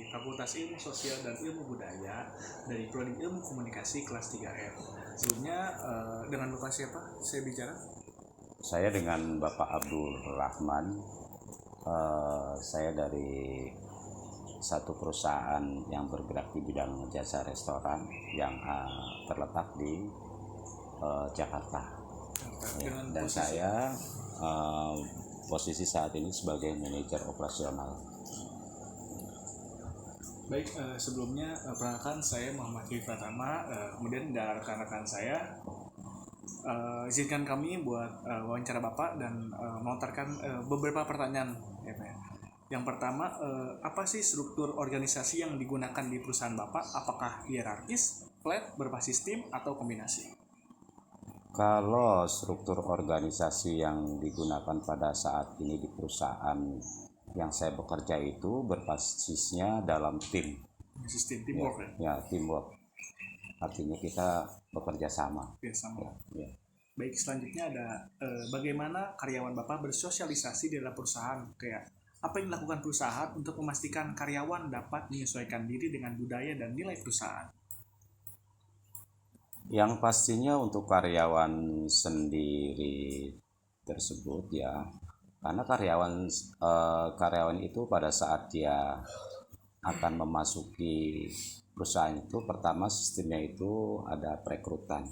dari Fakultas Ilmu Sosial dan Ilmu Budaya dari Prodi Ilmu Komunikasi kelas 3F. Sebelumnya dengan Bapak siapa saya bicara? Saya dengan Bapak Abdul Rahman. Saya dari satu perusahaan yang bergerak di bidang jasa restoran yang terletak di Jakarta. Dan saya posisi saat ini sebagai manajer operasional. Baik, sebelumnya perkenalkan saya Muhammad Dwi Pratama, kemudian dari rekan-rekan saya izinkan kami buat wawancara Bapak dan melontarkan beberapa pertanyaan ya Pak. Yang pertama, apa sih struktur organisasi yang digunakan di perusahaan Bapak? Apakah hierarkis, flat, berbasis tim, atau kombinasi? Kalau struktur organisasi yang digunakan pada saat ini di perusahaan yang saya bekerja itu berbasisnya dalam tim. Sistem teamwork Ya, teamwork. Artinya kita bekerja sama. Ya. Baik, selanjutnya ada bagaimana karyawan Bapak bersosialisasi di dalam perusahaan? Kayak apa yang dilakukan perusahaan untuk memastikan karyawan dapat menyesuaikan diri dengan budaya dan nilai perusahaan? Yang pastinya untuk karyawan sendiri tersebut ya, karena karyawan itu pada saat dia akan memasuki perusahaan itu, pertama sistemnya itu ada perekrutan.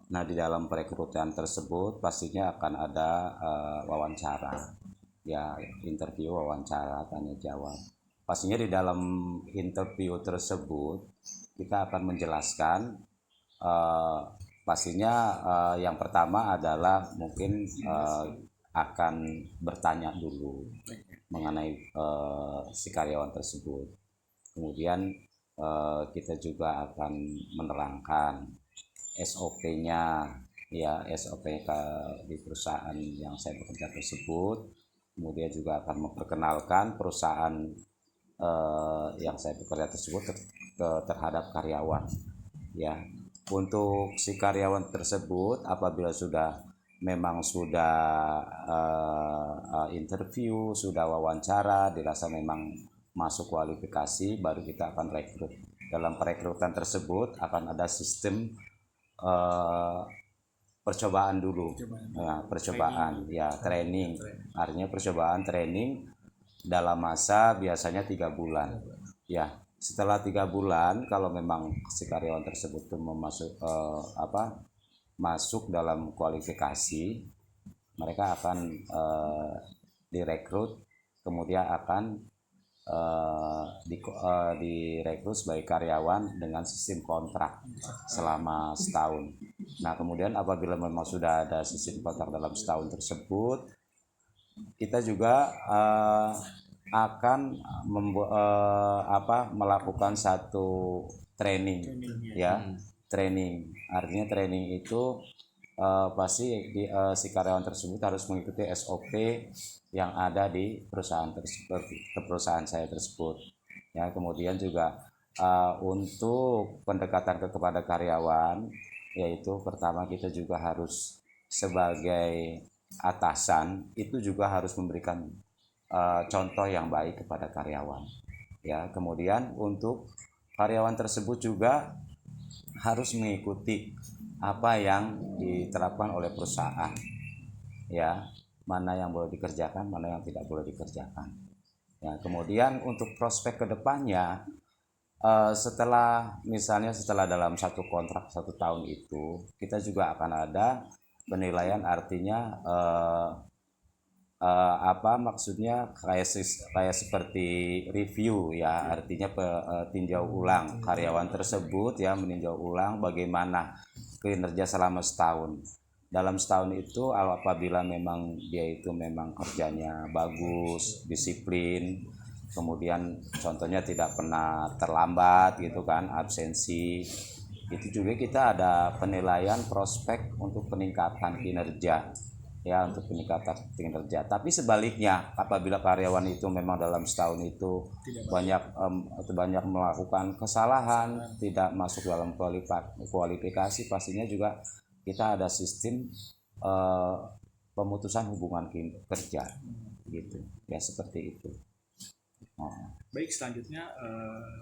Nah, di dalam perekrutan tersebut pastinya akan ada wawancara, ya, interview, wawancara, tanya jawab. Pastinya di dalam interview tersebut kita akan menjelaskan pastinya yang pertama adalah mungkin akan bertanya dulu mengenai si karyawan tersebut. Kemudian kita juga akan menerangkan SOP-nya, ya, SOP di perusahaan yang saya bekerja tersebut. Kemudian juga akan memperkenalkan perusahaan yang saya bekerja tersebut terhadap karyawan, ya. Untuk si karyawan tersebut apabila memang sudah interview, sudah wawancara, dirasa memang masuk kualifikasi, baru kita akan rekrut. Dalam perekrutan tersebut akan ada sistem percobaan dulu. Training. Artinya percobaan training dalam masa biasanya 3 bulan. Ya. Setelah 3 bulan, kalau memang si karyawan tersebut masuk dalam kualifikasi, mereka akan direkrut, kemudian akan direkrut sebagai karyawan dengan sistem kontrak selama setahun. Nah, kemudian apabila memang sudah ada sistem kontrak dalam setahun tersebut, kita juga akan melakukan satu training, ya. Training artinya training itu pasti si karyawan tersebut harus mengikuti SOP yang ada di perusahaan saya tersebut, ya. Kemudian juga untuk pendekatan kepada karyawan, yaitu pertama kita juga harus sebagai atasan itu juga harus memberikan contoh yang baik kepada karyawan, ya. Kemudian untuk karyawan tersebut juga harus mengikuti apa yang diterapkan oleh perusahaan, ya, mana yang boleh dikerjakan, mana yang tidak boleh dikerjakan, ya. Kemudian untuk prospek kedepannya, setelah dalam satu kontrak 1 tahun itu kita juga akan ada penilaian, artinya maksudnya kayak seperti review, ya, artinya tinjau ulang karyawan tersebut, ya, meninjau ulang bagaimana kinerja selama setahun. Dalam setahun itu apabila memang dia itu memang kerjanya bagus, disiplin, kemudian contohnya tidak pernah terlambat gitu kan, absensi, itu juga kita ada penilaian prospek untuk peningkatan kinerja, ya, untuk peningkatan kinerja. Tapi sebaliknya, apabila karyawan itu memang dalam setahun itu banyak melakukan kesalahan, tidak masuk dalam kualifikasi, pastinya juga kita ada sistem pemutusan hubungan kerja, gitu, ya, seperti itu. Oh. Baik, selanjutnya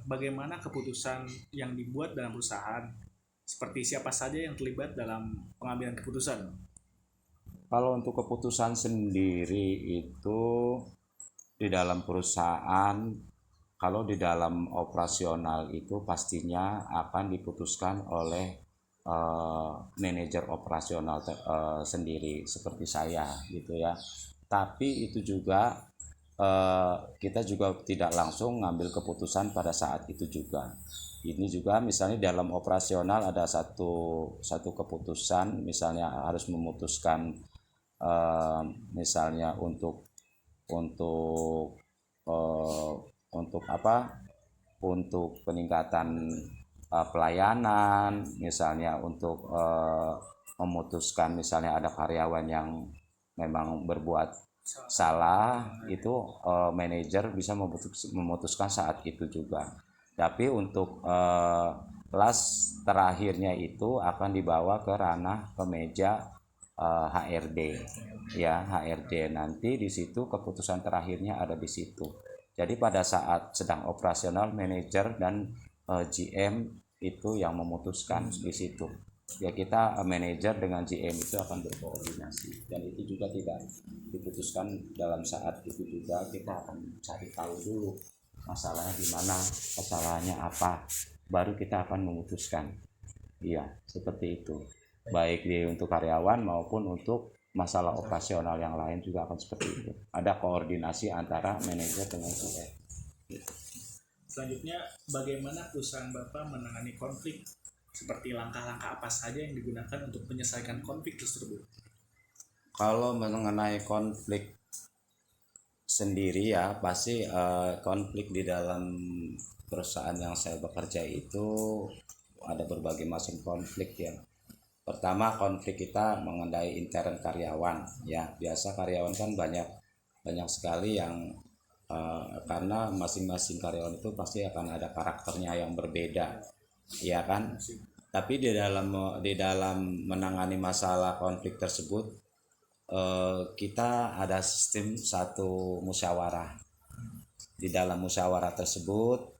bagaimana keputusan yang dibuat dalam perusahaan? Seperti siapa saja yang terlibat dalam pengambilan keputusan? Kalau untuk keputusan sendiri itu di dalam perusahaan, kalau di dalam operasional itu pastinya akan diputuskan oleh manajer operasional sendiri seperti saya gitu ya. Tapi itu juga kita juga tidak langsung ngambil keputusan pada saat itu juga. Ini juga misalnya dalam operasional ada satu keputusan, misalnya harus memutuskan misalnya untuk eh, untuk apa? Untuk peningkatan pelayanan, misalnya untuk memutuskan misalnya ada karyawan yang memang berbuat salah, itu manajer bisa memutuskan saat itu juga. Tapi untuk last terakhirnya itu akan dibawa ke ranah ke meja HRD ya, HRD nanti di situ keputusan terakhirnya ada di situ. Jadi pada saat sedang operasional, manajer dan GM itu yang memutuskan di situ. Ya kita manajer dengan GM itu akan berkoordinasi, dan itu juga tidak diputuskan dalam saat itu juga. Kita akan cari tahu dulu masalahnya di mana, kesalahannya apa, baru kita akan memutuskan. Iya, seperti itu. Baik untuk karyawan maupun untuk masalah operasional yang lain juga akan seperti itu. Ada koordinasi antara manajer dengan GM. Selanjutnya, bagaimana perusahaan Bapak menangani konflik? Seperti langkah-langkah apa saja yang digunakan untuk menyelesaikan konflik tersebut? Kalau mengenai konflik sendiri ya, pasti konflik di dalam perusahaan yang saya bekerja itu ada berbagai macam konflik ya. Pertama, konflik kita mengenai intern karyawan ya. Biasa karyawan kan banyak sekali yang karena masing-masing karyawan itu pasti akan ada karakternya yang berbeda, ya kan? Tapi di dalam menangani masalah konflik tersebut, kita ada sistem satu musyawarah. Di dalam musyawarah tersebut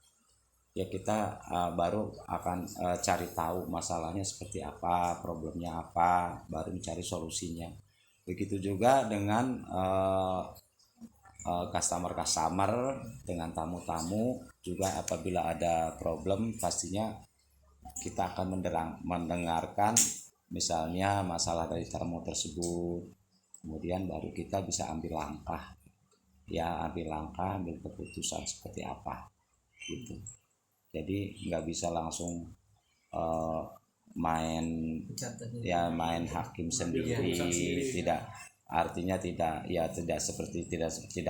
ya kita baru akan cari tahu masalahnya seperti apa, problemnya apa, baru mencari solusinya. Begitu juga dengan customer dengan tamu-tamu juga, apabila ada problem pastinya kita akan mendengarkan misalnya masalah dari tamu tersebut, kemudian baru kita bisa ambil langkah, ambil keputusan seperti apa gitu. Jadi nggak bisa langsung uh, main hakim sendiri, tidak, artinya tidak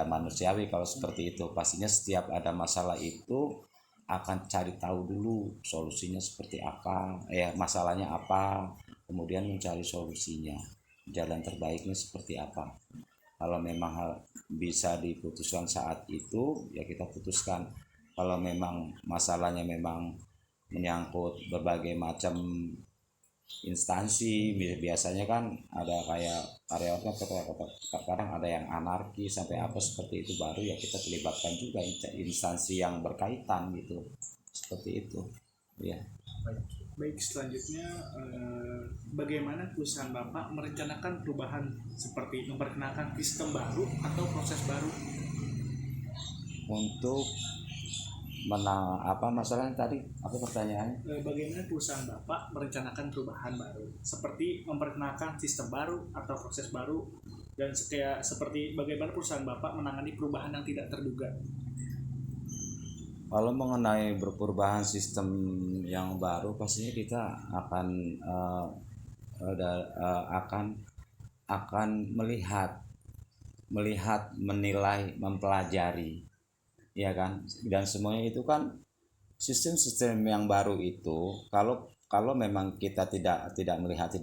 manusiawi kalau seperti itu. Pastinya setiap ada masalah itu akan cari tahu dulu solusinya seperti apa, masalahnya apa, kemudian mencari solusinya, jalan terbaiknya seperti apa. Kalau memang bisa diputuskan saat itu ya kita putuskan. Kalau memang masalahnya memang menyangkut berbagai macam instansi, biasanya kan ada kayak karyawan kan kadang ada yang anarki sampai apa seperti itu, baru ya kita terlibatkan juga instansi yang berkaitan gitu, seperti itu ya. Baik, selanjutnya bagaimana perusahaan Bapak merencanakan perubahan seperti memperkenalkan sistem baru atau proses baru? Untuk apa masalahnya tadi, apa pertanyaannya? Bagaimana perusahaan Bapak merencanakan perubahan baru seperti memperkenalkan sistem baru atau proses baru, dan seperti bagaimana perusahaan Bapak menangani perubahan yang tidak terduga? Kalau mengenai perubahan sistem yang baru, pastinya kita akan melihat, menilai, mempelajari, ya kan? Dan semuanya itu kan sistem-sistem yang baru itu, kalau memang kita tidak melihat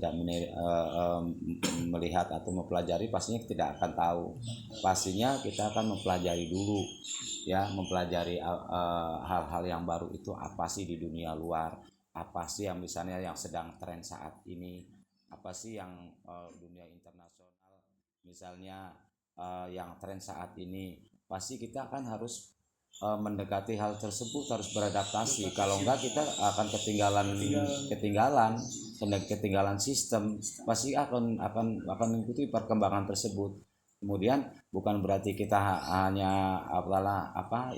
atau mempelajari, pastinya tidak akan tahu. Pastinya kita akan mempelajari dulu ya, mempelajari hal-hal yang baru itu apa sih di dunia luar, apa sih yang misalnya yang sedang tren saat ini, apa sih yang dunia internasional misalnya yang tren saat ini. Pasti kita akan harus mendekati hal tersebut, harus beradaptasi. Kalau enggak kita akan ketinggalan sistem, pasti akan mengikuti perkembangan tersebut. Kemudian bukan berarti kita hanya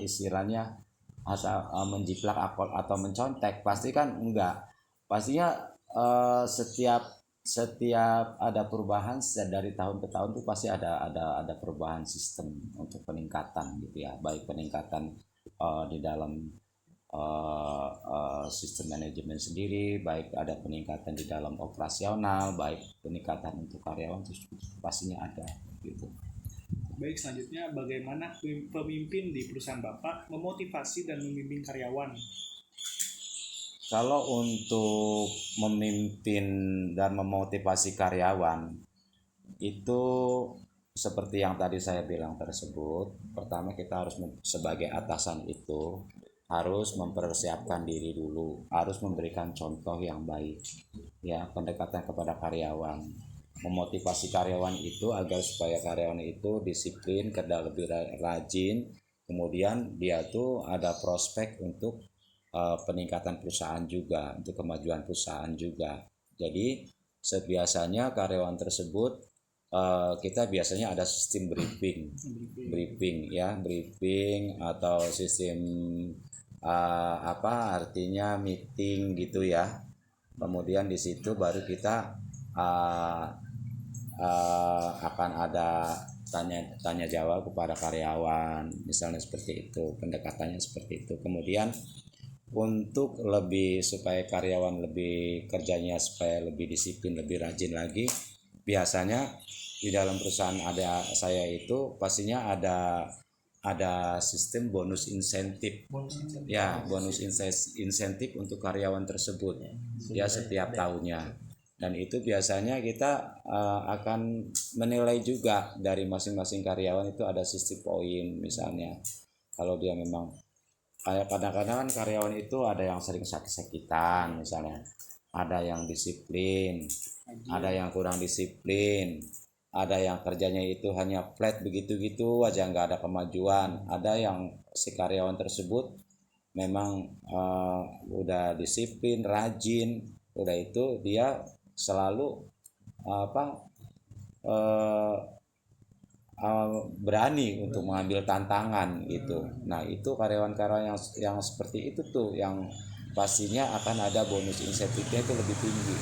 istilahnya asal menjiplak atau mencontek, pasti kan enggak. Pastinya setiap ada perubahan dari tahun ke tahun tuh pasti ada perubahan sistem untuk peningkatan gitu ya, baik peningkatan di dalam sistem manajemen sendiri, baik ada peningkatan di dalam operasional, baik peningkatan untuk karyawan, itu pastinya ada gitu. Baik, selanjutnya bagaimana pemimpin di perusahaan Bapak memotivasi dan membimbing karyawan? Kalau untuk memimpin dan memotivasi karyawan itu seperti yang tadi saya bilang tersebut, pertama kita harus sebagai atasan itu harus mempersiapkan diri dulu, harus memberikan contoh yang baik ya, pendekatan kepada karyawan, memotivasi karyawan itu agar supaya karyawan itu disiplin, kerja lebih rajin, kemudian dia tuh ada prospek untuk peningkatan perusahaan juga, untuk kemajuan perusahaan juga. Jadi biasanya karyawan tersebut kita biasanya ada sistem briefing atau sistem artinya meeting gitu ya. Kemudian di situ baru kita akan ada tanya jawab kepada karyawan, misalnya seperti itu, pendekatannya seperti itu. Kemudian untuk lebih supaya karyawan lebih kerjanya supaya lebih disiplin, lebih rajin lagi, biasanya di dalam perusahaan saya itu pastinya ada sistem bonus insentif untuk karyawan tersebut ya setiap tahunnya. Dan itu biasanya kita akan menilai juga dari masing-masing karyawan, itu ada sistem poin. Misalnya kalau dia memang kadang-kadang kan karyawan itu ada yang sering sakit-sakitan, misalnya ada yang disiplin, ada yang kurang disiplin, ada yang kerjanya itu hanya flat begitu-gitu aja, nggak ada kemajuan, ada yang si karyawan tersebut memang udah disiplin, rajin, udah itu dia selalu berani untuk mengambil tantangan gitu. Nah itu karyawan-karyawan yang seperti itu tuh yang pastinya akan ada bonus insentifnya itu lebih tinggi.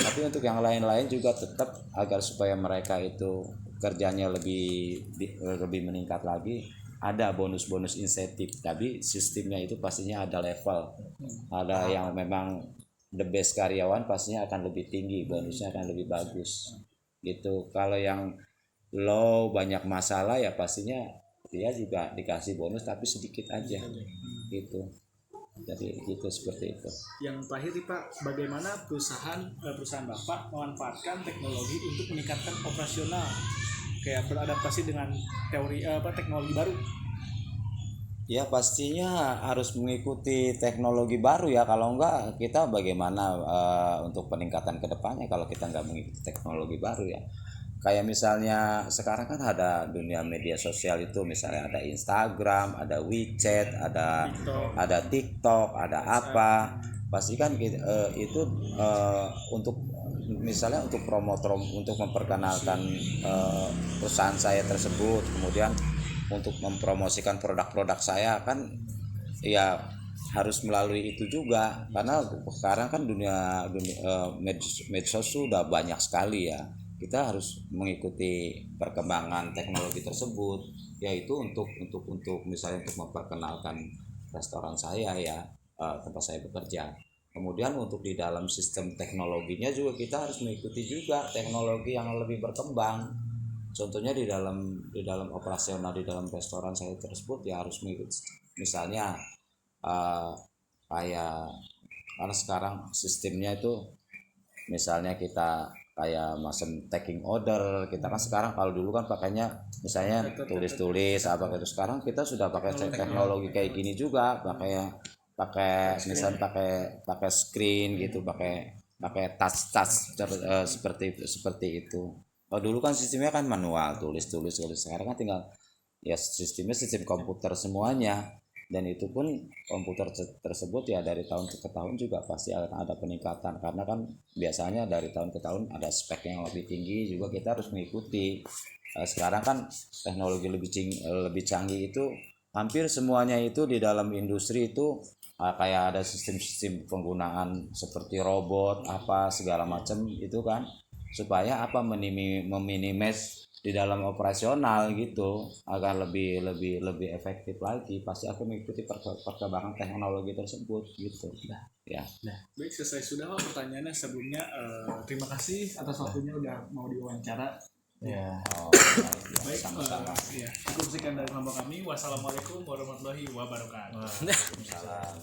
Tapi untuk yang lain-lain juga tetap agar supaya mereka itu kerjanya lebih meningkat lagi, ada bonus-bonus insentif. Tapi sistemnya itu pastinya ada level. Ada yang memang the best karyawan pastinya akan lebih tinggi, bonusnya akan lebih bagus gitu. Kalau yang low banyak masalah ya pastinya dia juga dikasih bonus tapi sedikit aja gitu. Jadi gitu, seperti itu. Yang terakhir nih Pak, bagaimana perusahaan Bapak memanfaatkan teknologi untuk meningkatkan operasional, kayak beradaptasi dengan teknologi baru? Ya pastinya harus mengikuti teknologi baru ya, kalau enggak kita bagaimana untuk peningkatan kedepannya kalau kita enggak mengikuti teknologi baru ya. Kayak misalnya sekarang kan ada dunia media sosial itu, misalnya ada Instagram, ada WeChat, ada TikTok, ada apa. Pasti kan itu untuk misalnya untuk untuk memperkenalkan perusahaan saya tersebut, kemudian untuk mempromosikan produk-produk saya kan ya harus melalui itu juga, karena sekarang kan dunia medsos sudah banyak sekali ya. Kita harus mengikuti perkembangan teknologi tersebut, yaitu untuk misalnya untuk memperkenalkan restoran saya ya, tempat saya bekerja. Kemudian untuk di dalam sistem teknologinya juga kita harus mengikuti juga teknologi yang lebih berkembang. Contohnya di dalam operasional di dalam restoran saya tersebut ya harus mengikuti, misalnya kayak karena sekarang sistemnya itu misalnya kita kayak mesen taking order, kita kan sekarang kalau dulu kan pakainya misalnya tulis apa gitu, sekarang kita sudah pakai teknologi kayak gini juga, pakai misalnya pakai screen gitu, pakai touch seperti itu. Kalau dulu kan sistemnya kan manual, tulis, sekarang kan tinggal ya sistem komputer semuanya. dan itu pun komputer tersebut ya dari tahun ke tahun juga pasti akan ada peningkatan, karena kan biasanya dari tahun ke tahun ada spek yang lebih tinggi juga, kita harus mengikuti. Sekarang kan teknologi lebih canggih itu hampir semuanya itu di dalam industri itu kayak ada sistem-sistem penggunaan seperti robot apa segala macam itu kan, supaya apa meminimis di dalam operasional gitu agar lebih efektif lagi. Pasti aku mengikuti perkembangan teknologi tersebut gitu ya. Baik, selesai sudah Pak pertanyaannya. Sebelumnya terima kasih atas waktunya udah mau diwawancara. Baik, Sama-sama. cukup sekian dari kelompok kami. Wassalamualaikum warahmatullahi wabarakatuh. Waalaikumsalam.